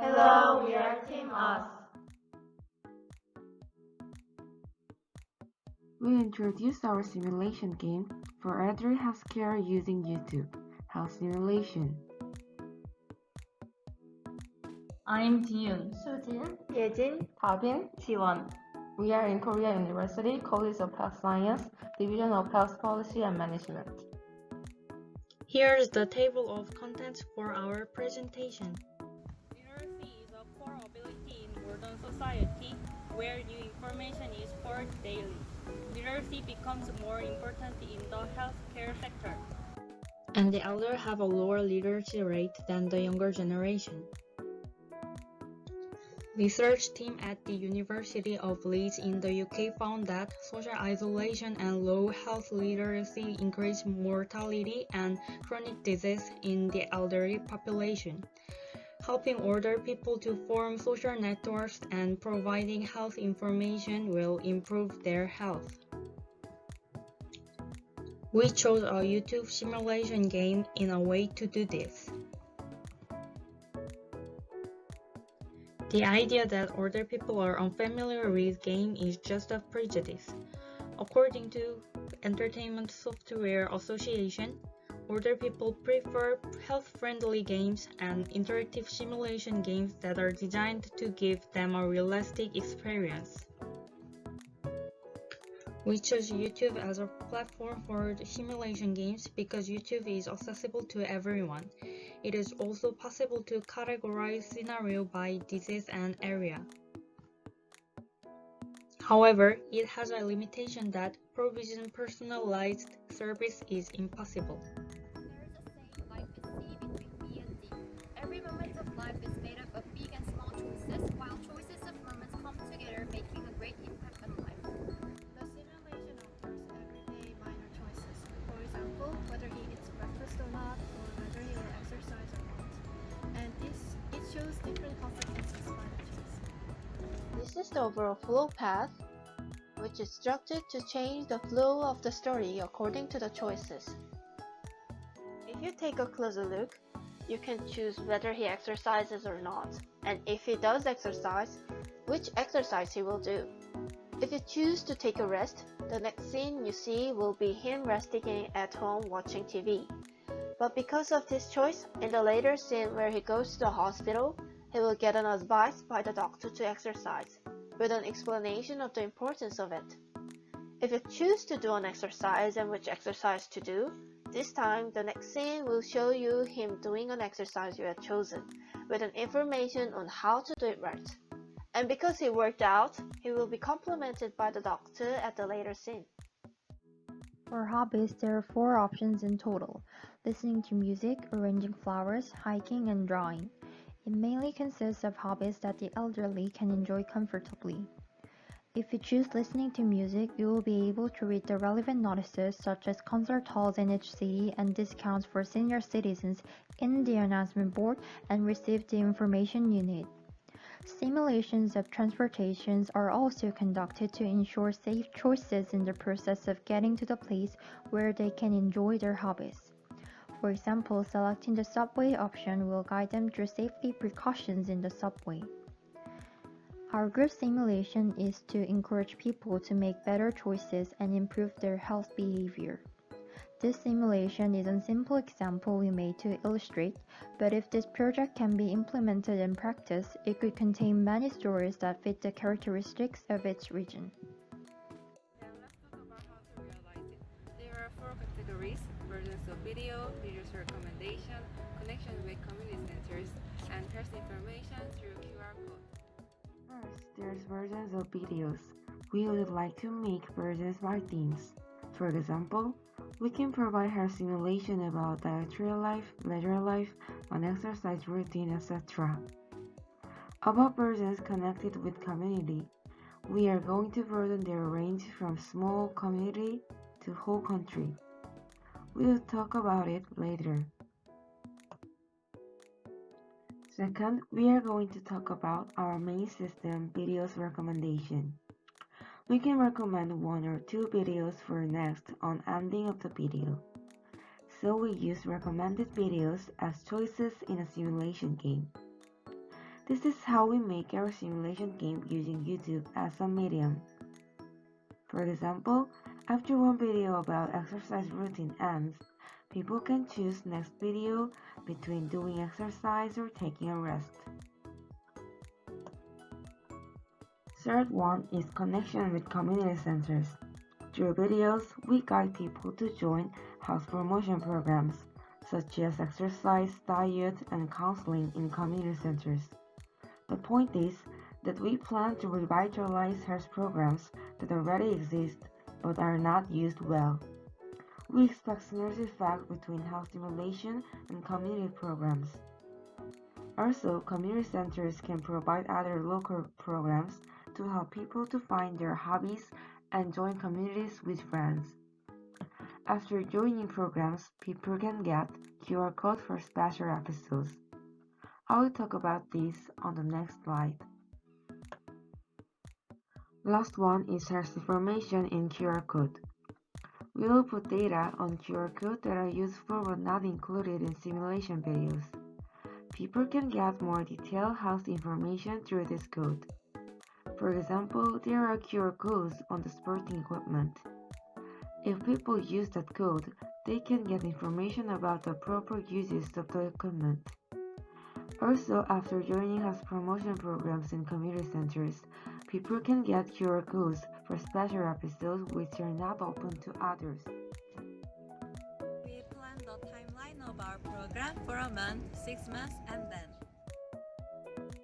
Hello, we are Team Us. We introduced our simulation game for elderly healthcare using YouTube, Health-Simulation. I'm Jiyoon, Sujin, Yejin, Dabin, Jiwon. We are in Korea University College of Health Science, Division of Health Policy and Management. Here's the table of contents for our presentation. Literacy is a core ability in modern society where new information is poured daily. Literacy becomes more important in the healthcare sector. And the elder have a lower literacy rate than the younger generation. Research team at the University of Leeds in the UK found that social isolation and low health literacy increase mortality and chronic disease in the elderly population. Helping older people to form social networks and providing health information will improve their health. We chose a YouTube simulation game in a way to do this. The idea that older people are unfamiliar with game is just a prejudice. According to Entertainment Software Association, older people prefer health-friendly games and interactive simulation games that are designed to give them a realistic experience. We chose YouTube as a platform for the simulation games because YouTube is accessible to everyone. It is also possible to categorize scenario by disease and area. However, it has a limitation that provision personalized service is impossible. There's a saying, life is C between B and D. Every moment of life is made up of big and small choices, while choices of moments come together, making a great impact on life. The simulation offers everyday minor choices. For example, whether he eats breakfast or not, or whether he will exercise or not. And it shows different consequences by the choice. This is the overall flow path, which is structured to change the flow of the story according to the choices. If you take a closer look, you can choose whether he exercises or not, and if he does exercise, which exercise he will do. If you choose to take a rest, the next scene you see will be him resting at home watching TV. But because of this choice, in the later scene where he goes to the hospital, he will get an advice by the doctor to exercise, with an explanation of the importance of it. If you choose to do an exercise and which exercise to do, this time the next scene will show you him doing an exercise you had chosen, with an information on how to do it right. And because he worked out, he will be complimented by the doctor at the later scene. For hobbies, there are 4 options in total: listening to music, arranging flowers, hiking, and drawing. It mainly consists of hobbies that the elderly can enjoy comfortably. If you choose listening to music, you will be able to read the relevant notices such as concert halls in each city and discounts for senior citizens in the announcement board and receive the information you need. Simulations of transportations are also conducted to ensure safe choices in the process of getting to the place where they can enjoy their hobbies. For example, selecting the subway option will guide them through safety precautions in the subway. Our group simulation is to encourage people to make better choices and improve their health behavior. This simulation is a simple example we made to illustrate, but if this project can be implemented in practice, it could contain many stories that fit the characteristics of its region. Then let's talk about how to realize it. There are 4 categories: versions of video, readers' recommendation, connection with community centers, and test information through QR code. First, there's versions of videos. We would like to make versions by themes. For example, we can provide her simulation about dietary life, leisure life, an exercise routine, etc. About versions connected with community, we are going to broaden their range from small community to whole country. We will talk about it later. Second, we are going to talk about our main system, videos recommendation. We can recommend 1 or 2 videos for next on ending of the video. So we use recommended videos as choices in a simulation game. This is how we make our simulation game using YouTube as a medium. For example, after one video about exercise routine ends, people can choose next video between doing exercise or taking a rest. Third one is connection with community centers. Through videos, we guide people to join health promotion programs, such as exercise, diet, and counseling in community centers. The point is that we plan to revitalize health programs that already exist but are not used well. We expect synergy effect between health stimulation and community programs. Also, community centers can provide other local programs to help people to find their hobbies and join communities with friends. After joining programs, people can get QR code for special episodes. I will talk about this on the next slide. Last one is health information in QR code. We will put data on QR code that are useful but not included in simulation videos. People can get more detailed health information through this code. For example, there are QR codes on the sporting equipment. If people use that code, they can get information about the proper uses of the equipment. Also, after joining health promotion programs in community centers, people can get QR codes for special episodes which are not open to others. We plan the timeline of our program for a month, 6 months, and then.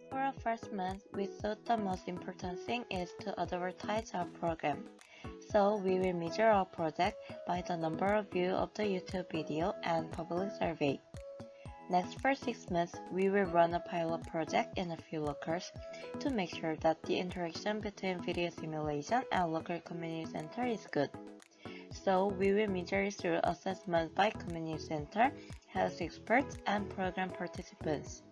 For our first month, we thought the most important thing is to advertise our program. So we will measure our project by the number of views of the YouTube video and public survey. Next, for 6 months, we will run a pilot project in a few locals to make sure that the interaction between video simulation and local community center is good. So we will measure it through assessment by community center, health experts, and program participants.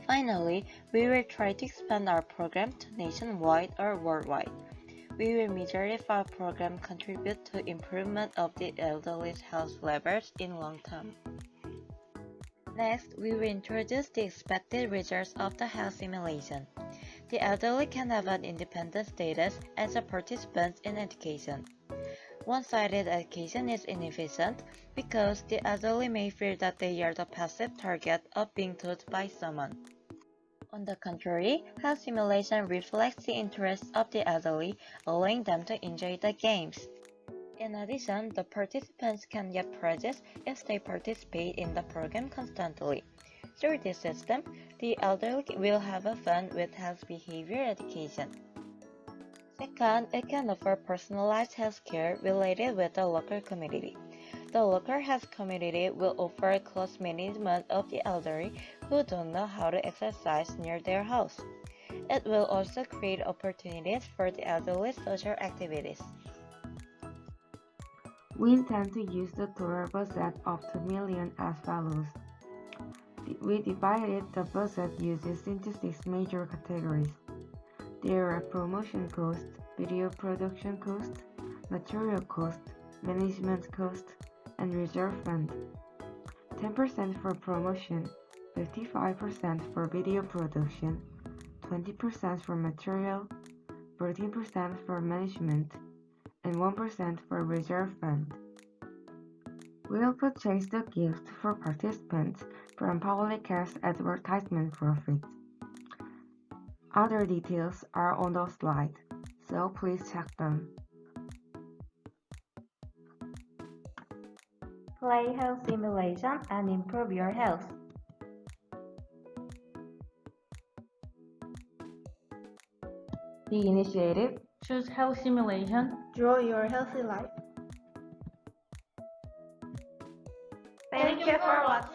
Finally, we will try to expand our program to nationwide or worldwide. We will measure if our program contributes to improvement of the elderly's health levels in long term. Next, we will introduce the expected results of the health simulation. The elderly can have an independent status as a participant in education. One-sided education is inefficient because the elderly may feel that they are the passive target of being taught by someone. On the contrary, health simulation reflects the interests of the elderly, allowing them to enjoy the games. In addition, the participants can get prizes if they participate in the program constantly. Through this system, the elderly will have a fun with health behavior education. Second, it can offer personalized health care related with the local community. The local health community will offer close management of the elderly who don't know how to exercise near their house. It will also create opportunities for the elderly's social activities. We intend to use the total budget of 2 million as follows. We divided the budget uses into 6 major categories. There are promotion costs, video production costs, material cost, management cost, and reserve fund. 10% for promotion, 55% for video production, 20% for material, 14% for management, and 1% for reserve fund. We'll purchase the gift for participants from public health advertisement profits. Other details are on the slide, so please check them. Play health simulation and improve your health. Be initiative. Choose health simulation. Draw your healthy life. Thank you for watching.